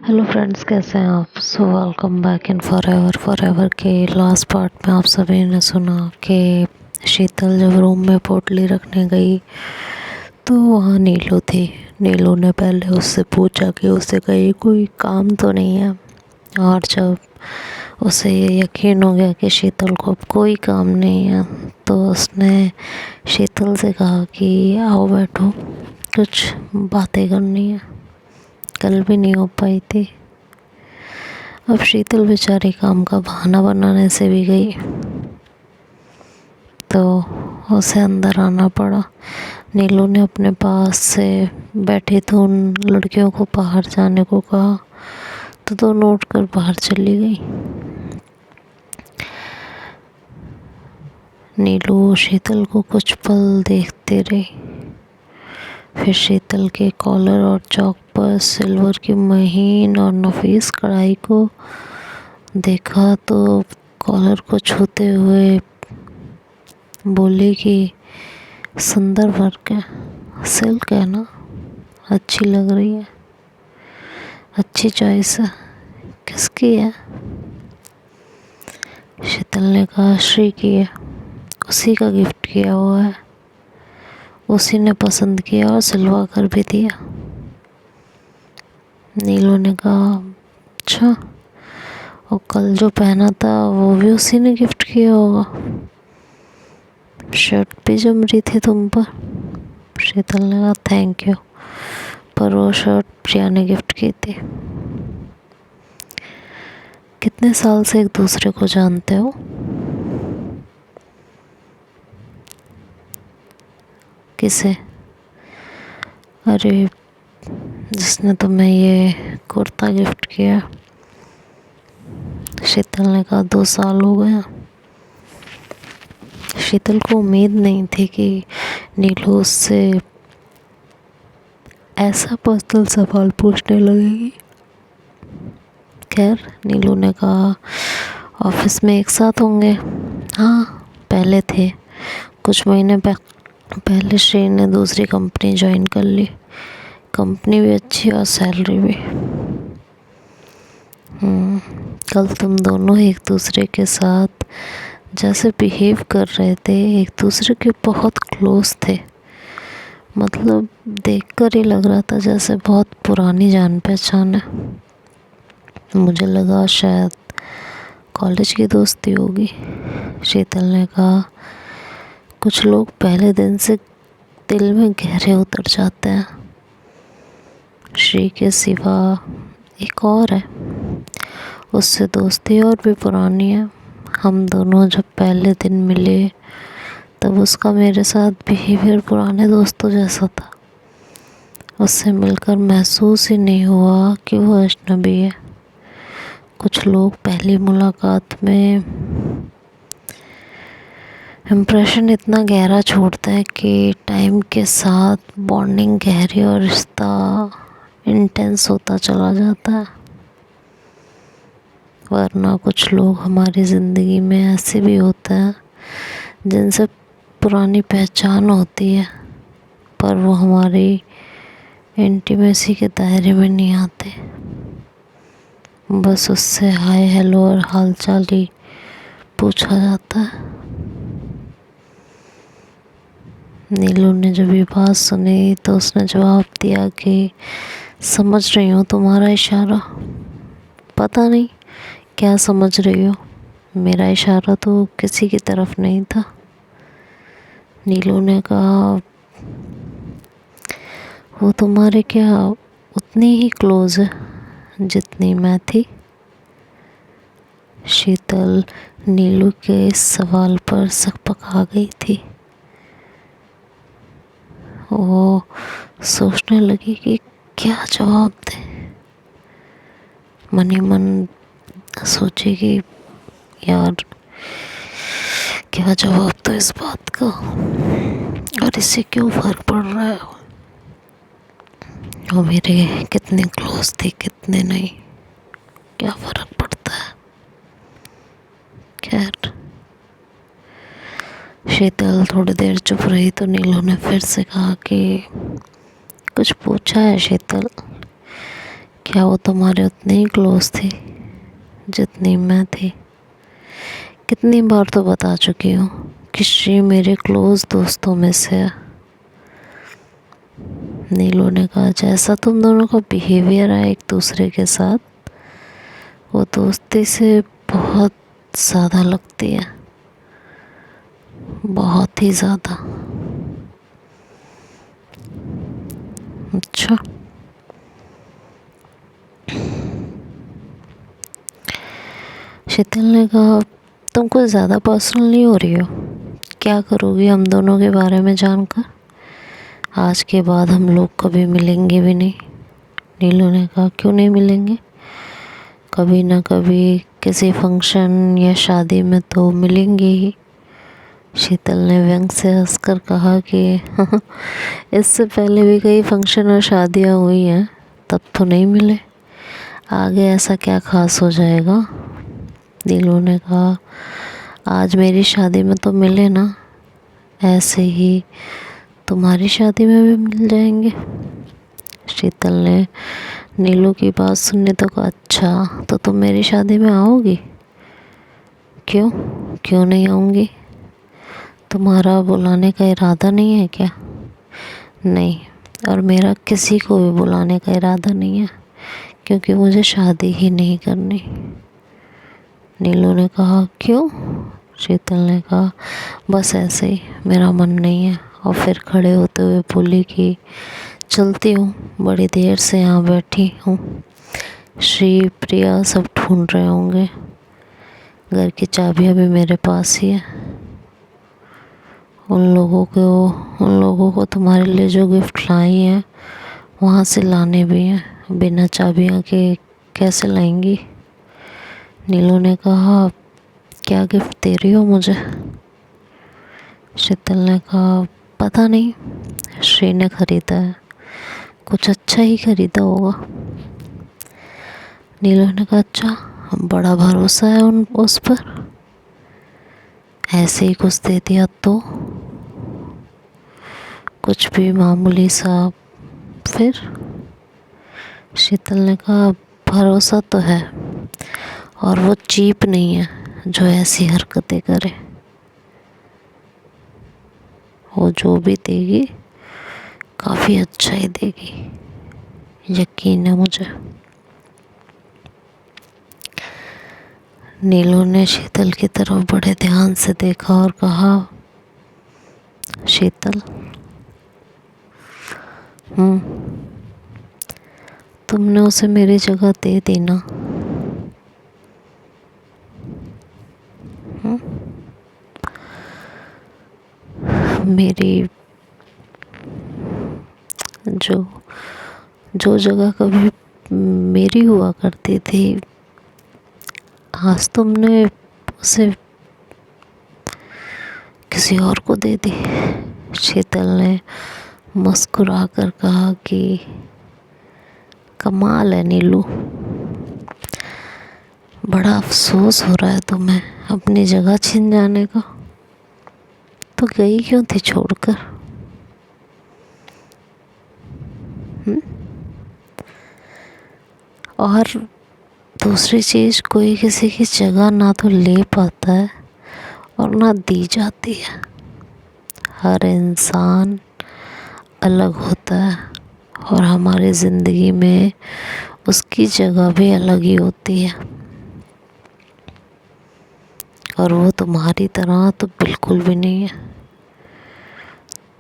Hello friends, कैसे हैं आप? So welcome back in forever के लास्ट पार्ट में आप सभी ने सुना कि शीतल जब रूम में पोटली रखने गई तो वहाँ नीलू थी। नीलू ने पहले उससे पूछा कि उसे कहीं कोई काम तो नहीं है, और जब उसे ये यकीन हो गया कि शीतल को अब कोई काम नहीं है तो उसने शीतल से कहा कि आओ बैठो, कुछ बातें करनी है। कल भी नहीं हो पाई थी। अब शीतल बेचारी काम का बहाना बनाने से भी गई तो उसे अंदर आना पड़ा। नीलू ने अपने पास से बैठी तो उन लड़कियों को बाहर जाने को कहा तो दोनों उठकर बाहर चली गई। नीलू शीतल को कुछ पल देखते रही, फिर शीतल के कॉलर और चौक पर सिल्वर की महीन और नफीस कढ़ाई को देखा तो कॉलर को छूते हुए बोली कि सुंदर वर्क है, सिल्क है ना, अच्छी लग रही है, अच्छी चॉइस है। किसकी है? शीतल ने कहा श्री की है, उसी का गिफ्ट किया हुआ है, उसी ने पसंद किया और सिलवा कर भी दिया। नीलू ने कहा अच्छा, और कल जो पहना था वो भी उसी ने गिफ्ट किया होगा, शर्ट भी जम रही थी तुम पर। शीतल ने कहा थैंक यू, पर वो शर्ट प्रिया ने गिफ्ट की थी। कितने साल से एक दूसरे को जानते हो? किसे? अरे जिसने तुम्हें ये कुर्ता गिफ्ट किया। शीतल ने कहा 2 साल हो गया। शीतल को उम्मीद नहीं थी कि नीलू उससे ऐसा पर्सनल सवाल पूछने लगेगी। खैर, नीलू ने कहा ऑफिस में एक साथ होंगे। हाँ, पहले थे। कुछ महीने पहले श्री ने दूसरी कंपनी ज्वाइन कर ली। कंपनी भी अच्छी और सैलरी भी। कल तुम दोनों एक दूसरे के साथ जैसे बिहेव कर रहे थे, एक दूसरे के बहुत क्लोज थे। मतलब देखकर ही लग रहा था जैसे बहुत पुरानी जान पहचान है। मुझे लगा शायद कॉलेज की दोस्ती होगी। शीतल ने कहा कुछ लोग पहले दिन से दिल में गहरे उतर जाते हैं। श्री के सिवा एक और है, उससे दोस्ती और भी पुरानी है। हम दोनों जब पहले दिन मिले तब उसका मेरे साथ बिहेवियर पुराने दोस्तों जैसा था। उससे मिलकर महसूस ही नहीं हुआ कि वो अजनबी है। कुछ लोग पहली मुलाकात में इम्प्रेशन इतना गहरा छोड़ते हैं कि टाइम के साथ बॉन्डिंग गहरी और रिश्ता इंटेंस होता चला जाता है। वरना कुछ लोग हमारी ज़िंदगी में ऐसे भी होते हैं जिनसे पुरानी पहचान होती है, पर वो हमारी इंटीमेसी के दायरे में नहीं आते। बस उससे हाय हेलो और हालचाल ही पूछा जाता है। नीलू ने जब ये बात सुनी तो उसने जवाब दिया कि समझ रही हूँ तुम्हारा इशारा। पता नहीं क्या समझ रही हो, मेरा इशारा तो किसी की तरफ नहीं था। नीलू ने कहा वो तुम्हारे क्या उतनी ही क्लोज है जितनी मैं थी? शीतल नीलू के इस सवाल पर सकपका गई थी। वो सोचने लगी कि क्या जवाब दे। मन ही मन सोची कि यार क्या जवाब तो इस बात का, और इससे क्यों फर्क पड़ रहा है। वो मेरे कितने क्लोज थे कितने नहीं, क्या फर्क पड़ता है। खैर, शीतल थोड़ी देर चुप रही तो नीलू ने फिर से कहा कि कुछ पूछा है शीतल? क्या वो तुम्हारे उतनी ही क्लोज थी जितनी मैं थी? कितनी बार तो बता चुकी हूँ कि श्री मेरे क्लोज दोस्तों में से है। नीलू ने कहा, जैसा तुम दोनों का बिहेवियर है एक दूसरे के साथ, वो दोस्ती से बहुत ज़्यादा लगती है, बहुत ही ज़्यादा। अच्छा, शीतल ने कहा, तुम कुछ ज़्यादा पर्सनल नहीं हो रही हो? क्या करोगी हम दोनों के बारे में जानकर? आज के बाद हम लोग कभी मिलेंगे भी नहीं। नीलू ने कहा, क्यों नहीं मिलेंगे? कभी ना कभी किसी फंक्शन या शादी में तो मिलेंगे ही। शीतल ने व्यंग से हंसकर कहा कि इससे पहले भी कई फंक्शन और शादियाँ हुई हैं, तब तो नहीं मिले। आगे ऐसा क्या खास हो जाएगा? नीलू ने कहा, आज मेरी शादी में तो मिले ना, ऐसे ही तुम्हारी शादी में भी मिल जाएंगे। शीतल ने नीलू की बात सुनने तो कहा, अच्छा तो तुम मेरी शादी में आओगी? क्यों क्यों नहीं आऊँगी? तुम्हारा बुलाने का इरादा नहीं है क्या? नहीं, और मेरा किसी को भी बुलाने का इरादा नहीं है, क्योंकि मुझे शादी ही नहीं करनी। नीलू ने कहा, क्यों? शीतल ने कहा, बस ऐसे ही, मेरा मन नहीं है। और फिर खड़े होते हुए बोली कि चलती हूँ, बड़ी देर से यहाँ बैठी हूँ। श्री प्रिया सब ढूंढ रहे होंगे। घर की चाबियाँ भी मेरे पास ही है। उन लोगों को तुम्हारे लिए जो गिफ्ट लाई हैं वहाँ से लाने भी हैं। बिना चाबियाँ के कैसे लाएंगी? नीलू ने कहा, क्या गिफ्ट दे रही हो मुझे? शीतल ने कहा, पता नहीं, श्री ने खरीदा है, कुछ अच्छा ही खरीदा होगा। नीलू ने कहा, अच्छा, बड़ा भरोसा है उस पर। ऐसे ही कुछ दे दिया तो? कुछ भी मामूली सा फिर? शीतल ने कहा, भरोसा तो है, और वो चीप नहीं है जो ऐसी हरकतें करे। वो जो भी देगी काफ़ी अच्छा ही देगी, यकीन है मुझे। नीलू ने शीतल की तरफ बड़े ध्यान से देखा और कहा, शीतल, तुमने उसे मेरी जगह दे दी ना? मेरी जो जगह कभी मेरी हुआ करती थी, आज तुमने उसे किसी और को दे दी। शीतल ने मुस्कुरा कर कहा कि कमाल है नीलू, बड़ा अफसोस हो रहा है तुम्हें अपनी जगह छिन जाने का। तो गई क्यों थी छोड़कर? और दूसरी चीज़, कोई किसी की जगह ना तो ले पाता है और ना दी जाती है। हर इंसान अलग होता है और हमारी ज़िंदगी में उसकी जगह भी अलग ही होती है। और वो तुम्हारी तरह तो बिल्कुल भी नहीं है।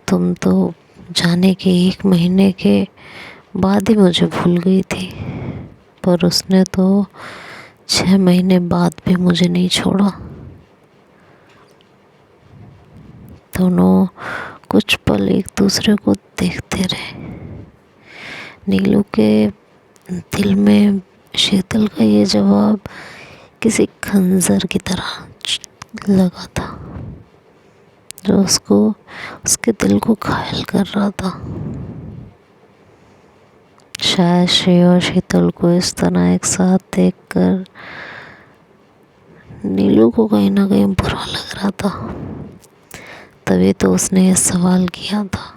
तुम तो जाने के 1 महीने के बाद ही मुझे भूल गई थी, पर उसने तो 6 महीने बाद भी मुझे नहीं छोड़ा। दोनों कुछ पल एक दूसरे को देखते रहे। नीलू के दिल में शीतल का ये जवाब किसी खंजर की तरह लगा था, जो उसके दिल को घायल कर रहा था। शायद श्री और शीतल को इस तरह एक साथ देखकर नीलू को कहीं ना कहीं बुरा लग रहा था। तभी तो उसने ये सवाल किया था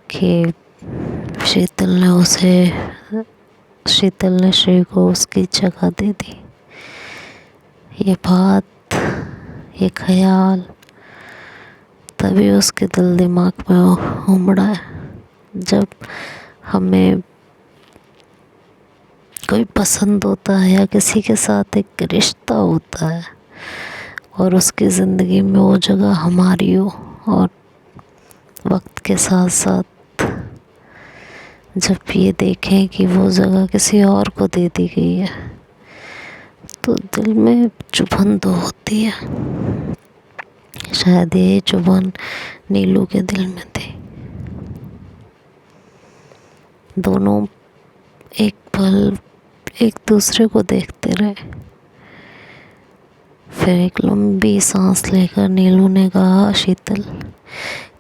कि शीतल ने श्री को उसकी जगह दे दी। ये बात, ये ख्याल तभी उसके दिल दिमाग में उमड़ा है। जब हमें कोई पसंद होता है या किसी के साथ एक रिश्ता होता है और उसकी ज़िंदगी में वो जगह हमारी हो, और वक्त के साथ साथ जब ये देखें कि वो जगह किसी और को दे दी गई है, तो दिल में चुभन तो होती है। शायद ये चुभन नीलू के दिल में थी। दोनों एक पल एक दूसरे को देखते रहे। फिर एक लंबी सांस लेकर नीलू ने कहा, शीतल,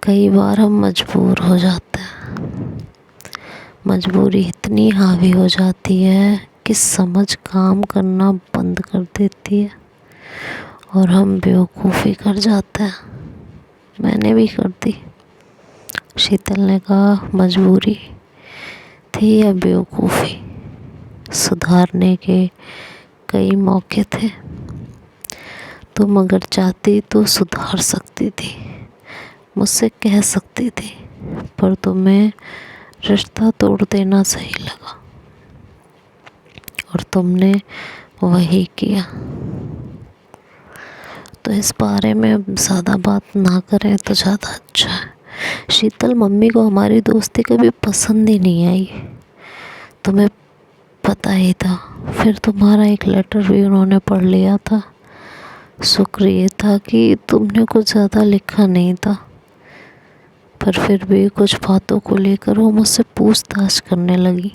कई बार हम मजबूर हो जाते हैं। मजबूरी इतनी हावी हो जाती है कि समझ काम करना बंद कर देती है और हम बेवकूफ़ी कर जाते हैं। मैंने भी कर दी। शीतल ने कहा, मजबूरी थी या बेवकूफ़ी, सुधारने के कई मौके थे। तुम अगर चाहती तो सुधार सकती थी, मुझसे कह सकती थी, पर तुम्हें रिश्ता तोड़ देना सही लगा और तुमने वही किया। तो इस बारे में अब ज़्यादा बात ना करें तो ज़्यादा अच्छा है। शीतल, मम्मी को हमारी दोस्ती कभी पसंद ही नहीं आई, तुम्हें पता ही था। फिर तुम्हारा एक लेटर भी उन्होंने पढ़ लिया था। शुक्र ये था कि तुमने कुछ ज़्यादा लिखा नहीं था, पर फिर भी कुछ बातों को लेकर वो मुझसे पूछताछ करने लगी।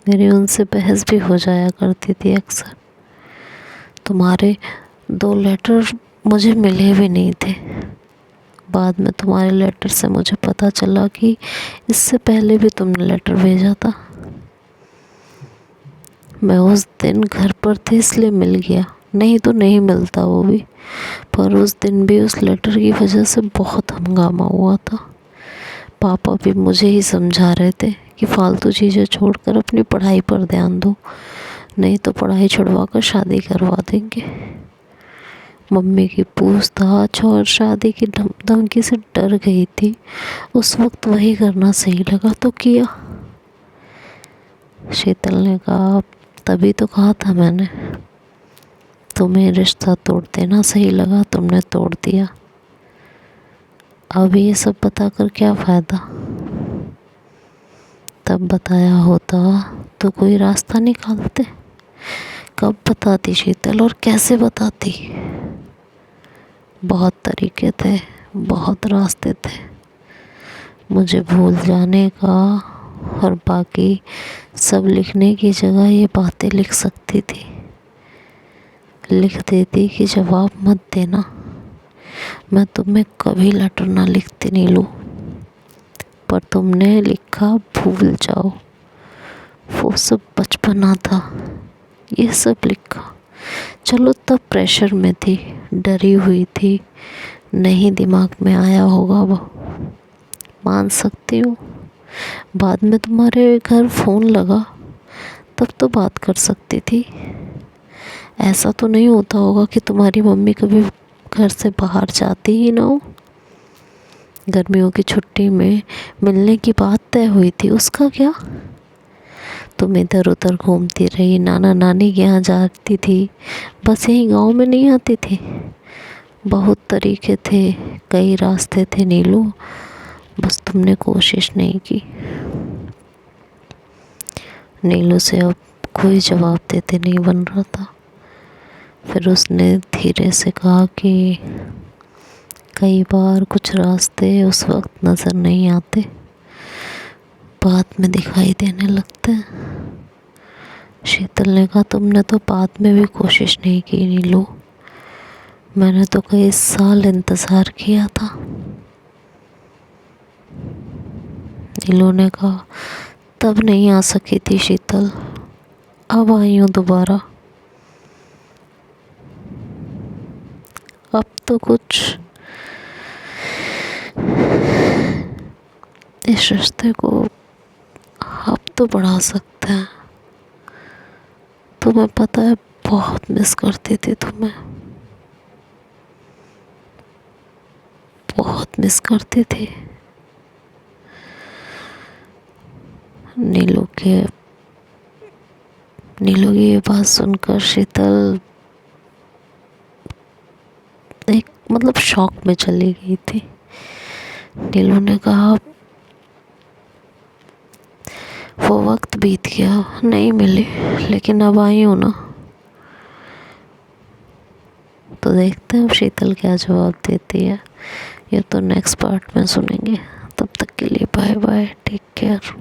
मेरी उनसे बहस भी हो जाया करती थी अक्सर। तुम्हारे 2 लेटर मुझे मिले भी नहीं थे। बाद में तुम्हारे लेटर से मुझे पता चला कि इससे पहले भी तुमने लेटर भेजा था। मैं उस दिन घर पर थी इसलिए मिल गया, नहीं तो नहीं मिलता वो भी। पर उस दिन भी उस लेटर की वजह से बहुत हंगामा हुआ था। पापा भी मुझे ही समझा रहे थे कि फालतू चीज़ें छोड़कर अपनी पढ़ाई पर ध्यान दो, नहीं तो पढ़ाई छुड़वा कर शादी करवा देंगे। मम्मी की पूछताछ और शादी की धमकी से डर गई थी। उस वक्त वही करना सही लगा तो किया। शीतल ने कहा, तभी तो कहा था मैंने, तुम्हें रिश्ता तोड़ देना सही लगा, तुमने तोड़ दिया। अब ये सब बताकर क्या फ़ायदा? तब बताया होता तो कोई रास्ता निकालते। कब बताती शीतल, और कैसे बताती? बहुत तरीके थे, बहुत रास्ते थे। मुझे भूल जाने का और बाकी सब लिखने की जगह ये बातें लिख सकती थी। लिख देती कि जवाब मत देना, मैं तुम्हें कभी लेटर ना लिखती नीलू, पर तुमने लिखा भूल जाओ, वो सब बचपना था, ये सब लिखा। चलो तब प्रेशर में थी, डरी हुई थी, नहीं दिमाग में आया होगा वो, मान सकती हूँ। बाद में तुम्हारे घर फ़ोन लगा तब तो बात कर सकती थी। ऐसा तो नहीं होता होगा कि तुम्हारी मम्मी कभी घर से बाहर जाती ही ना हो। गर्मियों की छुट्टी में मिलने की बात तय हुई थी, उसका क्या? तुम इधर उधर घूमती रही, नाना नानी के यहाँ जाती थी, बस यहीं गांव में नहीं आती थी। बहुत तरीके थे, कई रास्ते थे नीलू, बस तुमने कोशिश नहीं की। नीलू से अब कोई जवाब देते नहीं बन रहा था। फिर उसने धीरे से कहा कि कई बार कुछ रास्ते उस वक्त नज़र नहीं आते, बाद में दिखाई देने लगते हैं। शीतल ने कहा, तुमने तो बाद में भी कोशिश नहीं की नीलू, मैंने तो कई साल इंतज़ार किया था। नीलू ने कहा, तब नहीं आ सकी थी शीतल, अब आई हूँ दोबारा। अब तो कुछ इस रिश्ते को तो बढ़ा सकते हैं। तुम्हें पता है बहुत मिस करती थी तुम्हें, बहुत मिस करती थी। नीलू की ये बात सुनकर शीतल एक मतलब शॉक में चली गई थी। नीलू ने कहा वो वक्त बीत गया, नहीं मिली, लेकिन अब आई हूँ ना। तो देखते हैं अब शीतल क्या जवाब देती है। ये तो नेक्स्ट पार्ट में सुनेंगे। तब तक के लिए बाय बाय, टेक केयर।